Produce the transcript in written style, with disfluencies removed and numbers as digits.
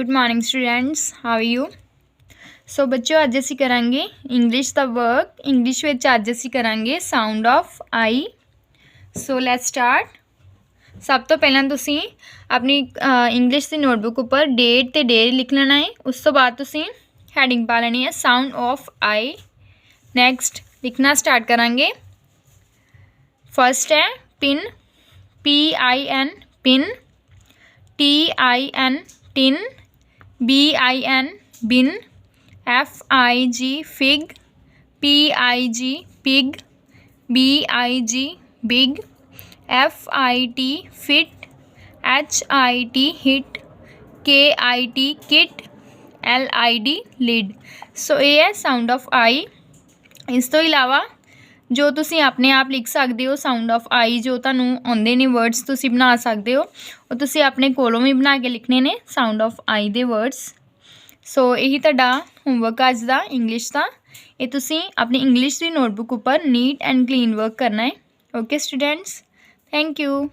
Good morning students, how are you. So बच्चों अज असी करांगे इंग्लिश का वर्क। इंग्लिश विच अज असी करांगे sound of I. So let's start. सब तो पहला तुसी अपनी इंग्लिश की नोटबुक उपर डेट ते डे लिख लेना है। उस तो बाद तुसी हैडिंग पा लेनी है साउंड ऑफ आई। नैक्सट लिखना स्टार्ट करांगे। फर्स्ट है pin, PIN pin, TIN tin, BIN bin, FIG fig, PIG pig, BIG big, FIT fit, HIT hit, KIT kit, LID lid. So ये है साउंड ऑफ आई। इस तो इलावा जो तुसी अपने आप लिख सकते हो साउंड ऑफ आई, जो तुहानू आउंदे ने वर्ड्स तुसी बना सकते हो, वो तुसी अपने कोलों भी बना के लिखने ने साउंड ऑफ आई दे वर्ड्स। सो यही तुहाडा होमवर्क अज दा इंग्लिश का। ये तुसी अपनी इंग्लिश की नोटबुक उपर नीट एंड क्लीन वर्क करना है। Okay students, thank you.